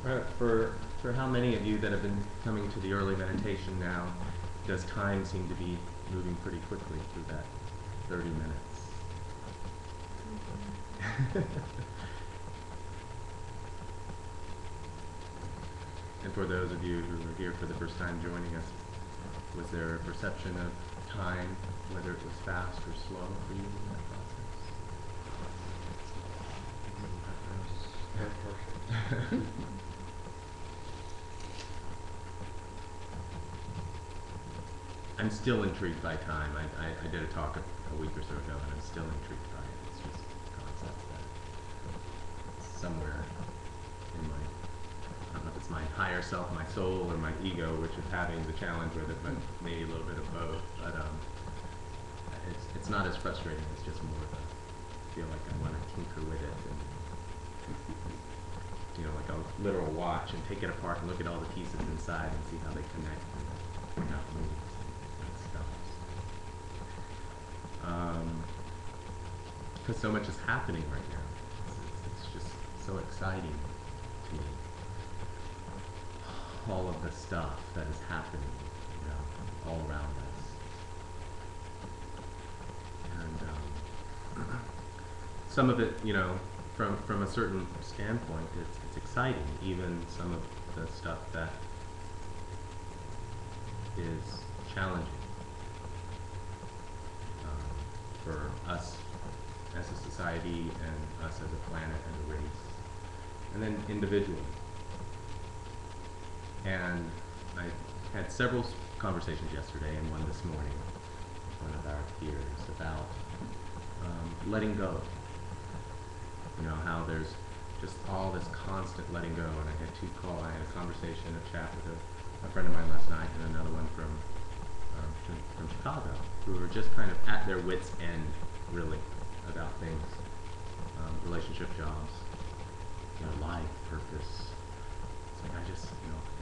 For how many of you that have been coming to the early meditation now, does time seem to be moving pretty quickly through that 30 minutes? And for those of you who are here for the first time joining us, was there a perception of time, whether it was fast or slow for you in that process? I'm still intrigued by time. I did a talk a week or so ago, and I'm still intrigued by it. It's just a concept that somewhere in my, I don't know if it's my higher self, my soul, or my ego, which is having the challenge with it, but maybe a little bit of both. But it's not as frustrating. It's just more of a feel like I want to tinker with it, and like a literal watch, and take it apart and look at all the pieces inside and see how they connect and how it moves. Because so much is happening right now. It's just so exciting to me. All of the stuff that is happening, all around us. And some of it, from a certain standpoint, it's exciting. Even some of the stuff that is challenging. For us as a society and us as a planet and a race, and then individually. And I had several conversations yesterday and one this morning with one of our peers about letting go. How there's just all this constant letting go. And I had I had a conversation, a chat with a friend of mine last night, and another one from Chicago, who are just kind of at their wits' end, really, about things, relationship, jobs, life, purpose. It's like I just,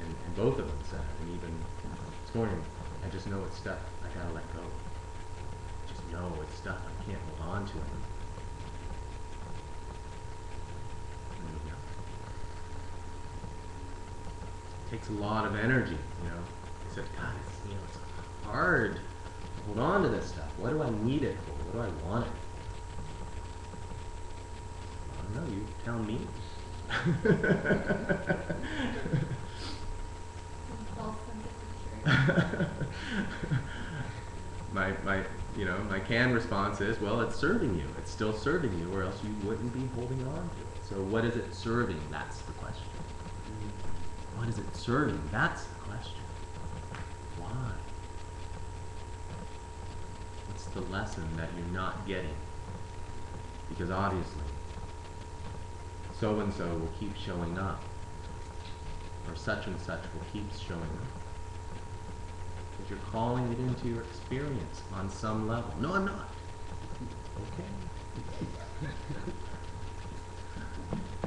and both of them said, and even this morning, I just know it's stuff I gotta let go. Just know it's stuff I can't hold on to anymore. It takes a lot of energy, I said, God, it's hard to hold on to this stuff. What do I need it for? What do I want it for? I don't know, you tell me. My canned response is, well, it's serving you. It's still serving you, or else you wouldn't be holding on to it. So what is it serving? That's the question. What is it serving? That's the question. Why? What's the lesson that you're not getting? Because obviously, so-and-so will keep showing up, or such and such will keep showing up. Because you're calling it into your experience on some level. No, I'm not. Okay.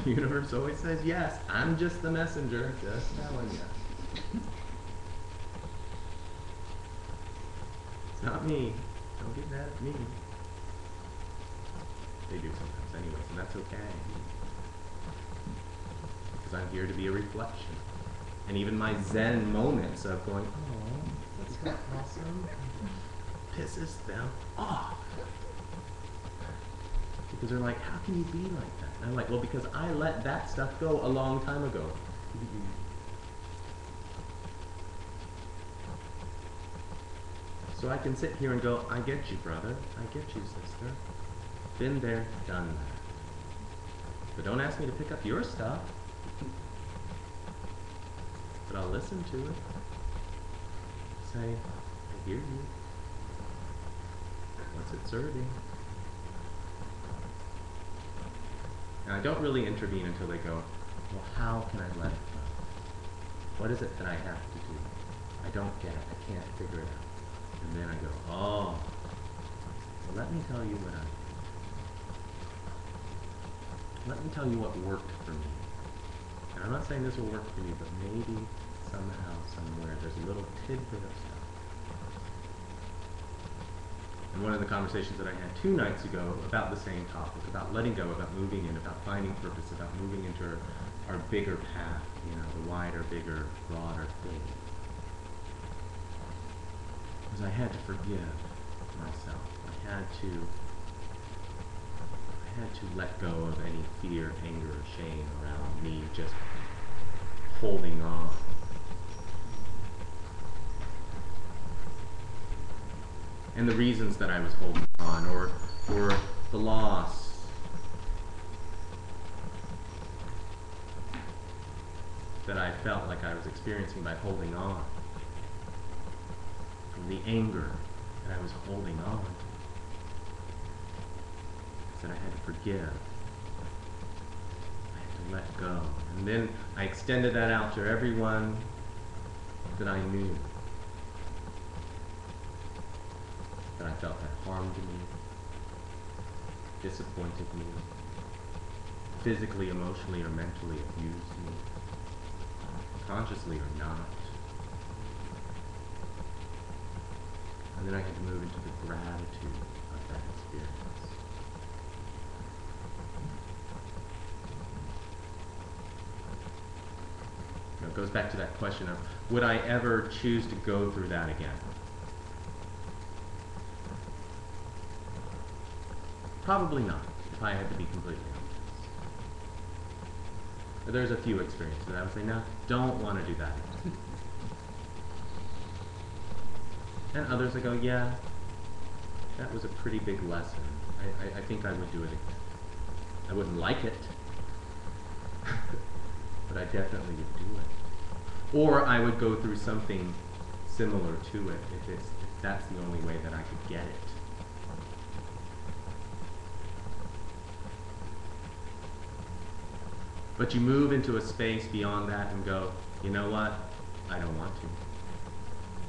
The universe always says yes. I'm just the messenger, just telling you. It's not me. Don't get mad at me. They do sometimes anyways, and that's okay. Because I'm here to be a reflection. And even my Zen moments of going, oh, that's not awesome, pisses them off. Because they're like, how can you be like that? And I'm like, well, because I let that stuff go a long time ago. So I can sit here and go, I get you, brother. I get you, sister. Been there, done that. But don't ask me to pick up your stuff. But I'll listen to it. Say, I hear you. What's it serving? And I don't really intervene until they go, well, how can I let it go? What is it that I have to do? I don't get it. I can't figure it out. And then I go, oh, well, let me tell you what worked for me. And I'm not saying this will work for you, but maybe somehow, somewhere, there's a little tidbit of stuff And one of the conversations that I had 2 nights ago about the same topic, about letting go, about moving in, about finding purpose, about moving into our bigger path, you know, the wider, bigger, broader thing, was I had to forgive myself. I had to let go of any fear, anger, or shame around me just holding on. And the reasons that I was holding on, or the loss that I felt like I was experiencing by holding on, or the anger that I was holding on, that I had to forgive. I had to let go. And then I extended that out to everyone that I knew, that I felt had harmed me, disappointed me, physically, emotionally, or mentally abused me, consciously or not. And then I had to move into the gratitude of that experience. You know, it goes back to that question of, would I ever choose to go through that again? Probably not, if I had to be completely honest. But there's a few experiences that I would say, no, don't want to do that again. And others I go, yeah, that was a pretty big lesson. I think I would do it again. I wouldn't like it, but I definitely would do it. Or I would go through something similar to it if that's the only way that I could get it. But you move into a space beyond that and go, you know what? I don't want to.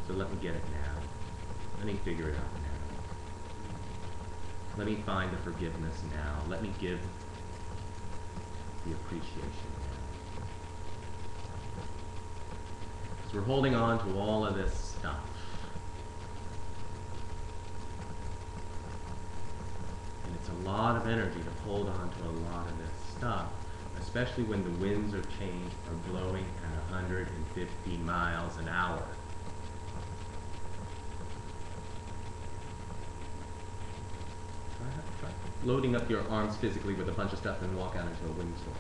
So let me get it now. Let me figure it out now. Let me find the forgiveness now. Let me give the appreciation now. So we're holding on to all of this stuff. And it's a lot of energy to hold on to a lot of this stuff, especially when the winds of change are blowing at 150 miles an hour. Try loading up your arms physically with a bunch of stuff and walk out into a windstorm.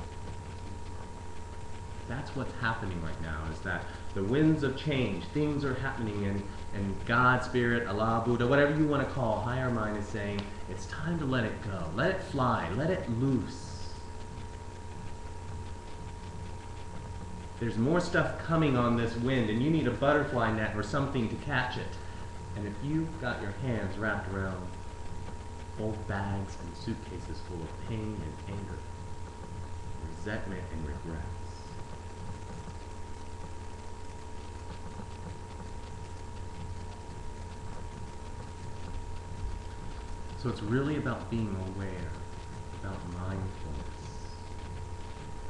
That's what's happening right now, is that the winds of change, things are happening, and God, Spirit, Allah, Buddha, whatever you want to call, higher mind is saying, it's time to let it go. Let it fly. Let it loose. There's more stuff coming on this wind, and you need a butterfly net or something to catch it. And if you've got your hands wrapped around old bags and suitcases full of pain and anger, resentment and regrets, so it's really about being aware, about mindfulness,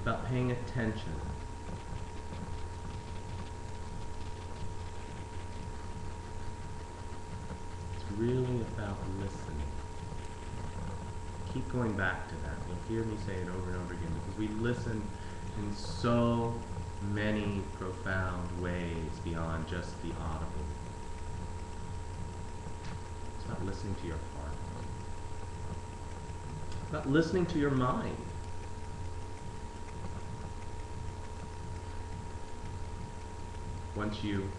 about paying attention. It's really about listening. Keep going back to that. You'll hear me say it over and over again, because we listen in so many profound ways beyond just the audible. It's about listening to your heart. It's about listening to your mind. Once you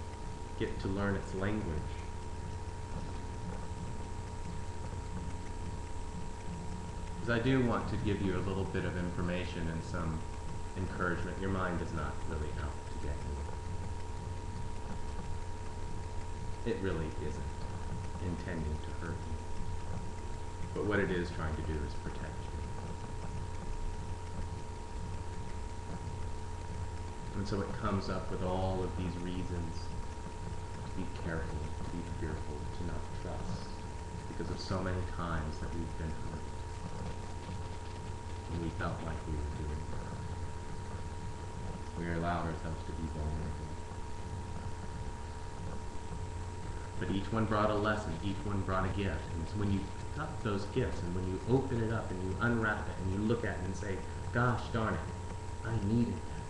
get to learn its language. Because I do want to give you a little bit of information and some encouragement. Your mind is not really out to get you. It really isn't intending to hurt you. But what it is trying to do is protect you. And so it comes up with all of these reasons to be careful, to be fearful, to not trust, because of so many times that we've been hurt. And we felt like we were doing it. We allowed ourselves to be vulnerable. but each one brought a lesson, each one brought a gift. And it's when you pick up those gifts and when you open it up and you unwrap it and you look at it and say, gosh darn it, I needed that.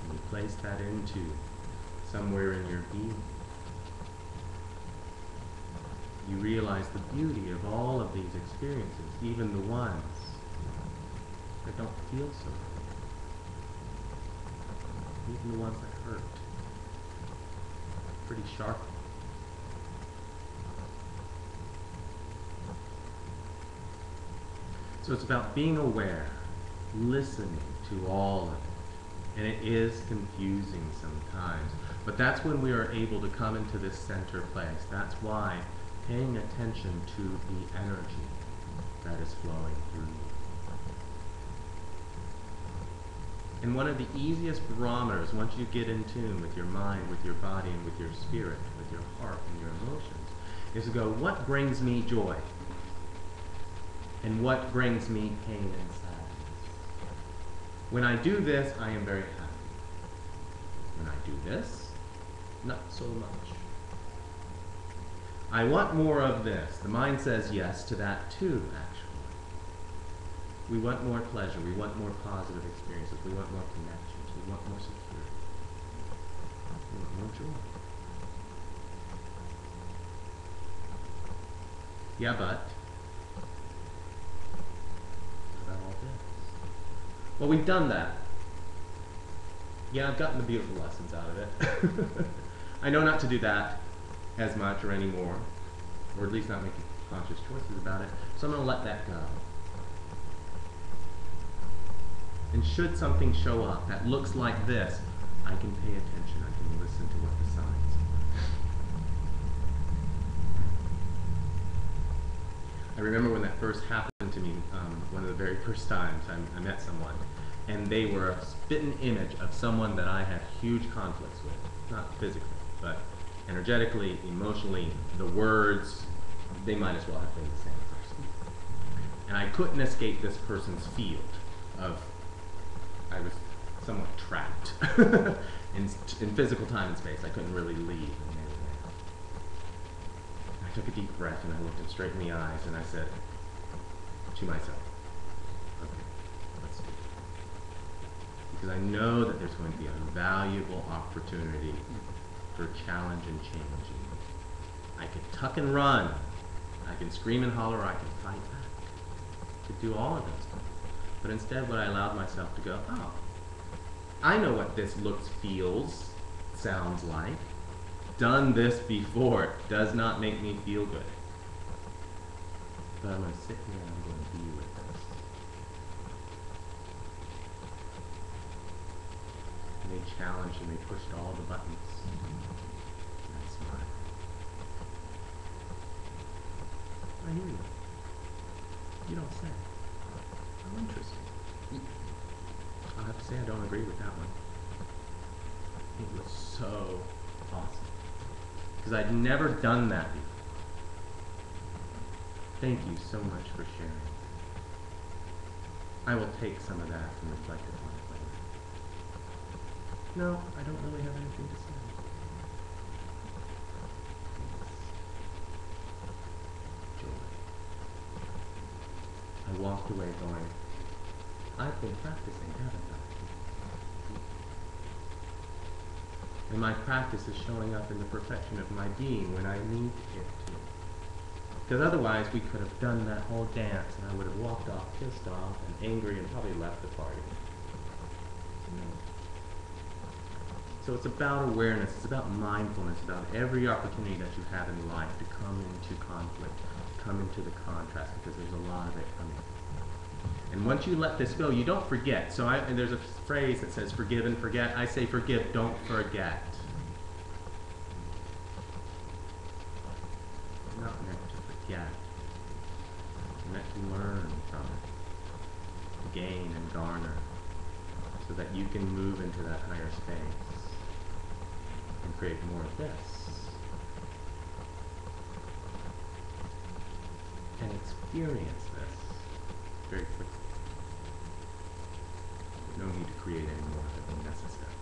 And you place that into somewhere in your being. You realize the beauty of all of these experiences, even the ones that don't feel so good, even the ones that hurt pretty sharply. So it's about being aware, listening to all of it. And it is confusing sometimes, but that's when we are able to come into this center place. That's why paying attention to the energy that is flowing through you. And one of the easiest barometers, once you get in tune with your mind, with your body, and with your spirit, with your heart and your emotions, is to go, what brings me joy? And what brings me pain and sadness? When I do this, I am very happy. When I do this, not so much. I want more of this. The mind says yes to that too, actually. We want more pleasure. We want more positive experiences. We want more connections. We want more security. We want more joy. Yeah, but what about all this? Well, we've done that. Yeah, I've gotten the beautiful lessons out of it. I know not to do that as much or anymore, or at least not making conscious choices about it, so I'm going to let that go. And should something show up that looks like this, I can pay attention, I can listen to what the signs are. I remember when that first happened to me, one of the very first times I met someone, and they were a spitting image of someone that I had huge conflicts with, not physically, but energetically, emotionally, the words, they might as well have been the same person. And I couldn't escape this person's field of, I was somewhat trapped in physical time and space. I couldn't really leave in any way. I took a deep breath and I looked him straight in the eyes and I said to myself, okay, let's do it. Because I know that there's going to be a valuable opportunity for challenge and change. I can tuck and run, I can scream and holler, I can fight back. I could do all of those things. But instead what I allowed myself to go, oh, I know what this looks, feels, sounds like. Done this before. It does not make me feel good. But I'm going to sit here and I'm going to be with this. And they challenged and they pushed all the buttons. I hear you. You don't say. How interesting. I'll have to say I don't agree with that one. It was so awesome. Because I'd never done that before. Thank you so much for sharing. I will take some of that and reflect upon it later. No, I don't really have anything to say. I walked away going, I've been practicing, haven't I? And my practice is showing up in the perfection of my being when I need it to. Because otherwise we could have done that whole dance and I would have walked off pissed off and angry and probably left the party. So it's about awareness, it's about mindfulness, about every opportunity that you have in life to come into conflict, come into the contrast, because there's a lot of it coming. And once you let this go, you don't forget. So there's a phrase that says forgive and forget. I say forgive, don't forget. You're not meant to forget. You're meant to learn from it, to gain and garner, so that you can move into that higher space and create more of this. And experience this very quickly. No need to create any more of it than necessary.